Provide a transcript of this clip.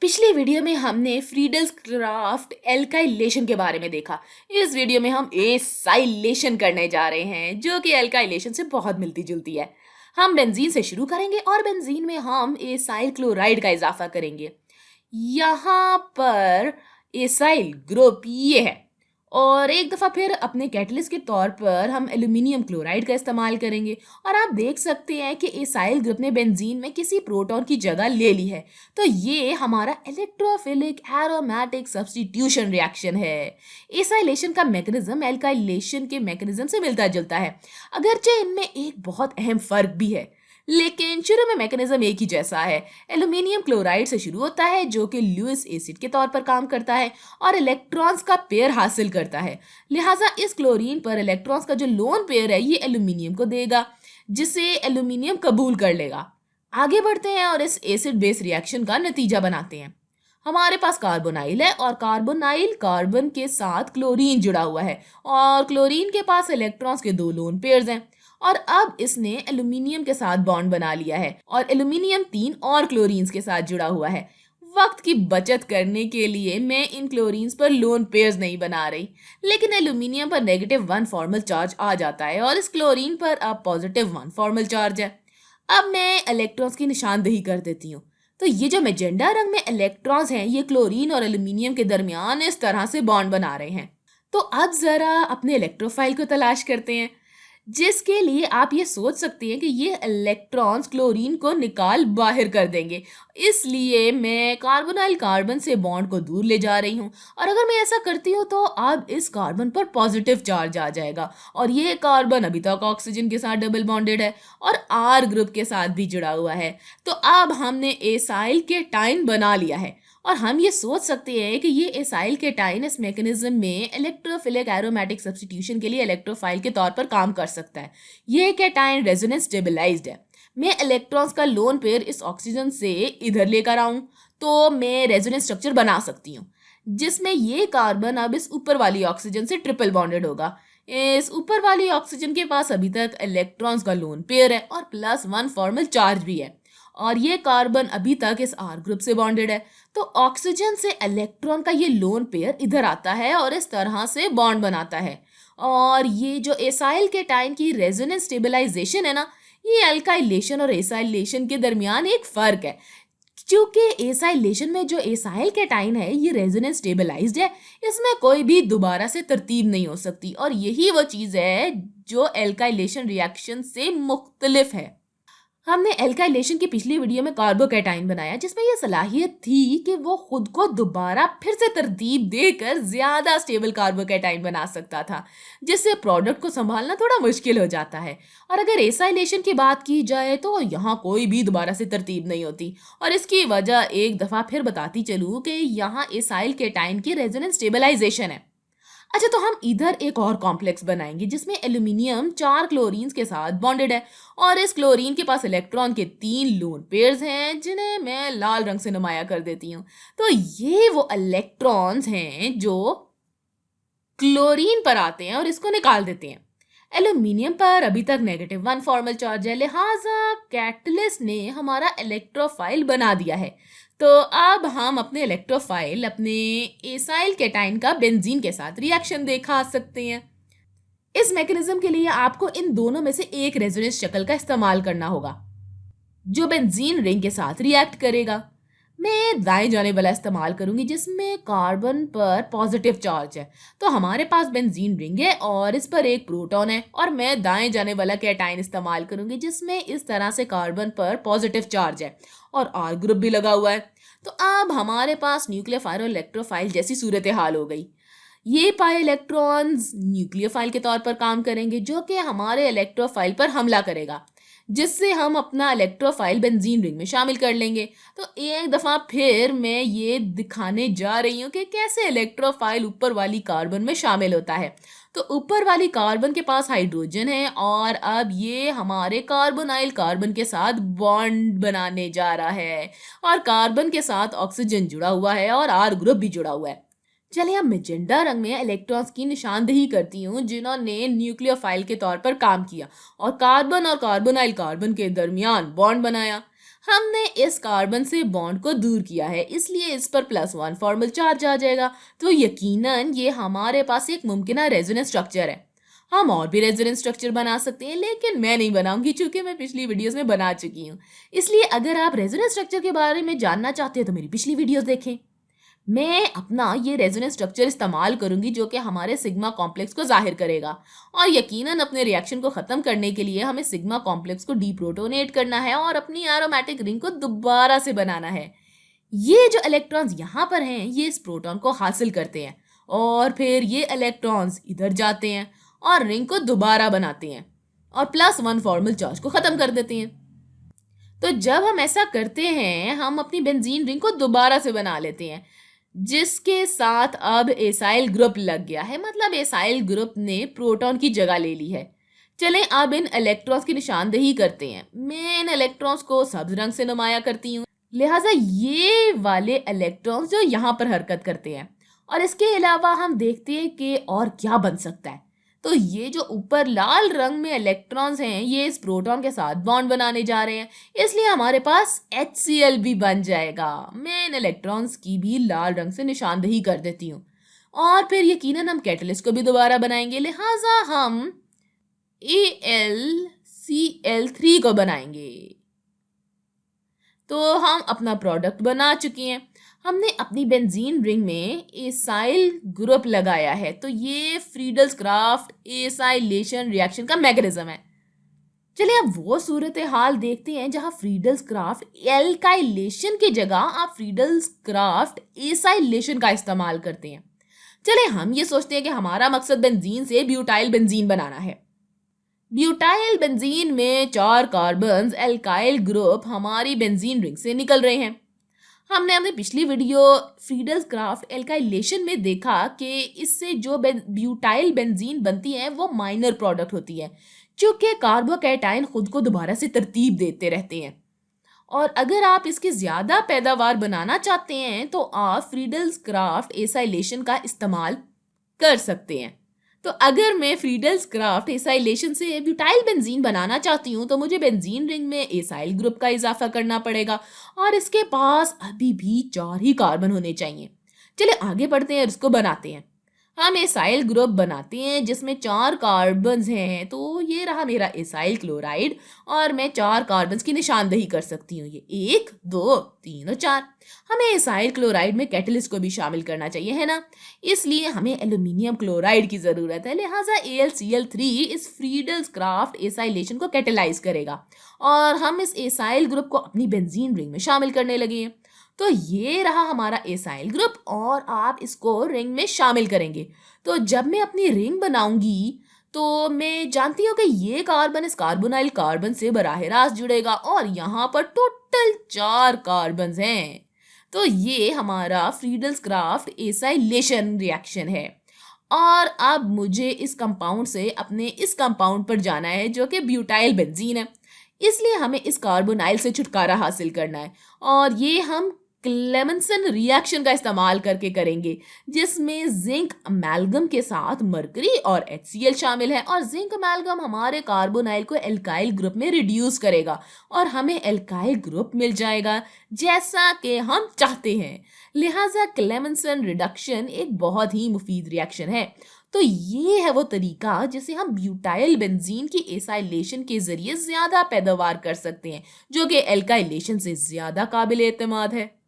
पिछले वीडियो में हमने फ्रीडल्स क्राफ्ट एल्काइलेशन के बारे में देखा। इस वीडियो में हम एसाइलेशन करने जा रहे हैं जो कि एल्काइलेशन से बहुत मिलती जुलती है। हम बेंजीन से शुरू करेंगे और बेंजीन में हम एसाइल क्लोराइड का इजाफा करेंगे। यहाँ पर एसाइल ग्रुप ये है और एक दफ़ा फिर अपने कैटलिस्ट के तौर पर हम एल्यूमिनियम क्लोराइड का इस्तेमाल करेंगे और आप देख सकते हैं कि एसाइल ग्रुप ने बेंजीन में किसी प्रोटॉन की जगह ले ली है। तो ये हमारा इलेक्ट्रोफिलिक एरोमेटिक सब्स्टिट्यूशन रिएक्शन है। एसाइलेशन का मैकेनिज्म एल्काइलेशन के मैकेनिज्म से मिलता जुलता है, अगरचे इनमें एक बहुत अहम फर्क भी है, लेकिन शुरू में मैकेनिज्म एक ही जैसा है। एल्यूमिनियम क्लोराइड से शुरू होता है जो कि लुईस एसिड के तौर पर काम करता है और इलेक्ट्रॉन्स का पेयर हासिल करता है। लिहाजा इस क्लोरीन पर इलेक्ट्रॉन्स का जो लोन पेयर है ये एल्यूमिनियम को देगा, जिसे एल्यूमिनियम कबूल कर लेगा। आगे बढ़ते हैं और इस एसिड बेस रिएक्शन का नतीजा बनाते हैं। हमारे पास कार्बोनाइल है और कार्बोनाइल कार्बन के साथ क्लोरीन जुड़ा हुआ है और क्लोरीन के पास इलेक्ट्रॉन्स के दो लोन पेयर्स हैं और अब इसने एल्यूमिनियम के साथ बॉन्ड बना लिया है और एल्यूमिनियम 3 और क्लोरीन्स के साथ जुड़ा हुआ है। वक्त की बचत करने के लिए मैं इन क्लोरीन्स पर लोन पेयर्स नहीं बना रही, लेकिन एल्यूमिनियम पर -1 फॉर्मल चार्ज आ जाता है और इस क्लोरीन पर अब +1 फॉर्मल चार्ज है। अब मैं इलेक्ट्रॉन्स की निशानदेही कर देती हूँ। तो ये जो मैजेंडा रंग में इलेक्ट्रॉन्स हैं ये क्लोरीन और एल्यूमिनियम के दरमियान इस तरह से बॉन्ड बना रहे हैं। तो अब जरा अपने इलेक्ट्रोफाइल को तलाश करते हैं, जिसके लिए आप ये सोच सकते हैं कि ये इलेक्ट्रॉन्स क्लोरीन को निकाल बाहर कर देंगे। इसलिए मैं कार्बोनाइल कार्बन से बॉन्ड को दूर ले जा रही हूँ और अगर मैं ऐसा करती हूँ तो अब इस कार्बन पर पॉजिटिव चार्ज आ जाएगा और ये कार्बन अभी तक ऑक्सीजन के साथ डबल बॉन्डेड है और आर ग्रुप के साथ भी जुड़ा हुआ है। तो अब हमने एसाइल केटाइन बना लिया है और हम ये सोच सकते हैं कि ये एसाइल केटाइन इस मैकेनिज्म में इलेक्ट्रोफिलिक एरोमेटिक सब्स्टिट्यूशन के लिए इलेक्ट्रोफाइल के तौर पर काम कर सकता है। ये केटाइन रेजोनेंस स्टेबलाइज्ड है। मैं इलेक्ट्रॉन्स का लोन पेयर इस ऑक्सीजन से इधर लेकर आऊं तो मैं रेजोनेंस स्ट्रक्चर बना सकती हूँ, जिसमें ये कार्बन अब इस ऊपर वाली ऑक्सीजन से ट्रिपल बॉन्डेड होगा। इस ऊपर वाली ऑक्सीजन के पास अभी तक इलेक्ट्रॉन्स का लोन पेयर है और +1 फॉर्मल चार्ज भी है और ये कार्बन अभी तक इस आर ग्रुप से बॉन्डेड है। तो ऑक्सीजन से इलेक्ट्रॉन का ये लोन पेयर इधर आता है और इस तरह से बॉन्ड बनाता है और ये जो एसाइल केटाइन की रेजोनेंस स्टेबलाइजेशन है ना, ये अल्काइलेशन और एसाइलेशन के दरमियान एक फर्क है। क्योंकि एसाइलेशन में जो एसाइल केटाइन है ये रेजोनेंस स्टेबलाइज्ड है, इसमें कोई भी दोबारा से तरतीब नहीं हो सकती और यही वो चीज़ है जो एल्काइलेशन रिएक्शन से मुख्तलिफ है। हमने एल्काइलेशन की पिछली वीडियो में कार्बोकैटाइन बनाया जिसमें यह सलाहियत थी कि वो खुद को दोबारा फिर से तरतीब देकर ज्यादा स्टेबल कार्बोकैटाइन बना सकता था, जिससे प्रोडक्ट को संभालना थोड़ा मुश्किल हो जाता है। और अगर एसाइलेशन की बात की जाए तो यहाँ कोई भी दोबारा से तरतीब नहीं होती और इसकी वजह एक दफा फिर बताती चलूँ कि यहाँ एसाइल केटाइन की रेजोनेंस स्टेबलाइजेशन है। अच्छा, तो हम इधर एक और कॉम्प्लेक्स बनाएंगे जिसमें एल्यूमिनियम 4 क्लोरीन्स के साथ बॉन्डेड है और इस क्लोरीन के पास इलेक्ट्रॉन के 3 लोन पेयर्स हैं जिन्हें मैं लाल रंग से नुमाया कर देती हूँ। तो ये वो इलेक्ट्रॉन्स हैं जो क्लोरीन पर आते हैं और इसको निकाल देते हैं। एल्यूमिनियम पर अभी तक -1 फॉर्मल चार्ज है, लिहाजा कैटलिस्ट ने हमारा इलेक्ट्रोफाइल बना दिया है। तो अब हम अपने इलेक्ट्रोफाइल अपने एसाइल केटाइन का बेंजीन के साथ रिएक्शन दिखा सकते हैं। इस मैकेनिज्म के लिए आपको इन दोनों में से एक रेजोनेंस शक्ल का इस्तेमाल करना होगा जो बेंजीन रिंग के साथ रिएक्ट करेगा। मैं दाएं जाने वाला इस्तेमाल करूंगी जिसमें कार्बन पर पॉजिटिव चार्ज है। तो हमारे पास बेंजीन रिंग है और इस पर एक प्रोटॉन है और मैं दाएं जाने वाला कैटाइन इस्तेमाल करूंगी जिसमें इस तरह से कार्बन पर पॉजिटिव चार्ज है और आर ग्रुप भी लगा हुआ है। तो अब हमारे पास न्यूक्लियोफाइल और इलेक्ट्रोफाइल जैसी सूरत हाल हो गई। ये पाए इलेक्ट्रॉन्स न्यूक्लियोफाइल के तौर पर काम करेंगे जो कि हमारे इलेक्ट्रोफाइल पर हमला करेगा, जिससे हम अपना इलेक्ट्रोफाइल बेंजीन रिंग में शामिल कर लेंगे। तो एक दफ़ा फिर मैं ये दिखाने जा रही हूँ कि कैसे इलेक्ट्रोफाइल ऊपर वाली कार्बन में शामिल होता है। तो ऊपर वाली कार्बन के पास हाइड्रोजन है और अब ये हमारे कार्बोनाइल कार्बन के साथ बॉन्ड बनाने जा रहा है और कार्बन के साथ ऑक्सीजन जुड़ा हुआ है और आर ग्रुप भी जुड़ा हुआ है। चलिए अब मैजेंडा रंग में इलेक्ट्रॉन्स की निशानदेही करती हूँ जिन्होंने न्यूक्लियोफाइल के तौर पर काम किया और कार्बन कार्बोनाइल कार्बन के दरमियान बॉन्ड बनाया। हमने इस कार्बन से बॉन्ड को दूर किया है, इसलिए इस पर +1 फॉर्मल चार्ज आ जाएगा। तो यकीनन ये हमारे पास एक मुमकिन रेजोनेंस स्ट्रक्चर है। हम और भी रेजोनेंस स्ट्रक्चर बना सकते हैं, लेकिन मैं नहीं बनाऊंगी क्योंकि मैं पिछली वीडियोस में बना चुकी हूँ। इसलिए अगर आप रेजोनेंस स्ट्रक्चर के बारे में जानना चाहते हैं तो मेरी पिछली वीडियोस देखें। मैं अपना ये रेजोनेंस स्ट्रक्चर इस्तेमाल करूंगी जो कि हमारे सिग्मा कॉम्प्लेक्स को जाहिर करेगा, और यकीनन अपने रिएक्शन को ख़त्म करने के लिए हमें सिग्मा कॉम्प्लेक्स को डीप्रोटोनेट करना है और अपनी एरोमेटिक रिंग को दोबारा से बनाना है। ये जो इलेक्ट्रॉन्स यहाँ पर हैं ये इस प्रोटॉन को हासिल करते हैं और फिर ये इलेक्ट्रॉन्स इधर जाते हैं और रिंग को दोबारा बनाते हैं और +1 फॉर्मल चार्ज को ख़त्म कर देते हैं। तो जब हम ऐसा करते हैं हम अपनी बेंजीन रिंग को दोबारा से बना लेते हैं, जिसके साथ अब एसाइल ग्रुप लग गया है, मतलब एसाइल ग्रुप ने प्रोटॉन की जगह ले ली है। चलें अब इन इलेक्ट्रॉन्स की निशानदेही करते हैं। मैं इन इलेक्ट्रॉन्स को सब्ज रंग से नुमाया करती हूँ, लिहाजा ये वाले इलेक्ट्रॉन्स जो यहाँ पर हरकत करते हैं। और इसके अलावा हम देखते हैं कि और क्या बन सकता है। तो ये जो ऊपर लाल रंग में इलेक्ट्रॉन्स हैं ये इस प्रोटॉन के साथ बॉन्ड बनाने जा रहे हैं, इसलिए हमारे पास HCl भी बन जाएगा। मैं इन इलेक्ट्रॉन्स की भी लाल रंग से निशानदेही कर देती हूँ और फिर यकीनन हम कैटलिस्ट को भी दोबारा बनाएंगे, लिहाजा हम AlCl3 को बनाएंगे। तो हम अपना प्रोडक्ट बना चुके हैं। हमने अपनी बेंजीन रिंग में एसाइल ग्रुप लगाया है, तो ये फ्रीडल्स क्राफ्ट एसाइलेशन रिएक्शन का मैकेनिज्म है। चलिए अब वो सूरत हाल देखते हैं जहां फ्रीडल्स क्राफ्ट एल्काइलेशन की जगह आप फ्रीडल्स क्राफ्ट एसाइलेशन का इस्तेमाल करते हैं। चलिए हम ये सोचते हैं कि हमारा मकसद बेंजीन से ब्यूटाइल बेंजीन बनाना है। ब्यूटाइल बेंजीन में 4 कार्बन्स एल्काइल ग्रुप हमारी बेंजीन रिंग से निकल रहे हैं। हमने अपनी पिछली वीडियो फ्रीडल्स क्राफ्ट एल्काइलेशन में देखा कि इससे जो ब्यूटाइल बेंजीन बनती है वो माइनर प्रोडक्ट होती है, क्योंकि कार्बोकैटायन खुद को दोबारा से तरतीब देते रहते हैं। और अगर आप इसकी ज़्यादा पैदावार बनाना चाहते हैं तो आप फ्रीडल्स क्राफ्ट एसाइलेशन का इस्तेमाल कर सकते हैं। तो अगर मैं फ्रीडल्स क्राफ्ट एसाइलेशन से ब्यूटाइल बेंजीन बनाना चाहती हूँ तो मुझे बेंजीन रिंग में एसाइल ग्रुप का इजाफा करना पड़ेगा और इसके पास अभी भी 4 ही कार्बन होने चाहिए। चलिए आगे बढ़ते हैं और इसको बनाते हैं। हम एसाइल ग्रुप बनाते हैं जिसमें 4 कार्बन्स हैं, तो ये रहा मेरा एसाइल क्लोराइड और मैं 4 कार्बन्स की निशानदेही कर सकती हूँ, ये 1 2 3 और 4। हमें एसाइल क्लोराइड में कैटलिस्ट को भी शामिल करना चाहिए, है ना, इसलिए हमें एल्यूमिनियम क्लोराइड की ज़रूरत है। लिहाजा AlCl3 इस फ्रीडल्स क्राफ्ट एसाइलेशन को कैटेलाइज करेगा और हम इस एसाइल ग्रुप को अपनी बेंजीन रिंग में शामिल करने लगे हैं। तो ये रहा हमारा एसाइल ग्रुप और आप इसको रिंग में शामिल करेंगे। तो जब मैं अपनी रिंग बनाऊंगी तो मैं जानती हूँ कि ये कार्बन इस कार्बोनाइल कार्बन से बराह रास्त जुड़ेगा और यहाँ पर टोटल 4 कार्बन्स हैं। तो ये हमारा फ्रीडल्स क्राफ्ट एसाइलेशन रिएक्शन है और अब मुझे इस कंपाउंड से अपने इस कंपाउंड पर जाना है जो कि ब्यूटाइल बेंजीन है, इसलिए हमें इस कार्बोनाइल से छुटकारा हासिल करना है और ये हम क्लेमेंसन रिएक्शन का इस्तेमाल करके करेंगे, जिसमें जिंक अमेल्गम के साथ मरकरी और HCl शामिल है और जिंक अमेल्गम हमारे कार्बोनाइल को एल्काइल ग्रुप में रिड्यूस करेगा और हमें एल्काइल ग्रुप मिल जाएगा जैसा कि हम चाहते हैं। लिहाजा क्लेमेंसन रिडक्शन एक बहुत ही मुफीद रिएक्शन है। तो ये है वो तरीका जिसे हम ब्यूटाइल बेंजीन की एसाइलेशन के जरिए ज्यादा पैदावार कर सकते हैं, जो कि एल्काइलेशन से ज्यादा काबिल एतमाद है।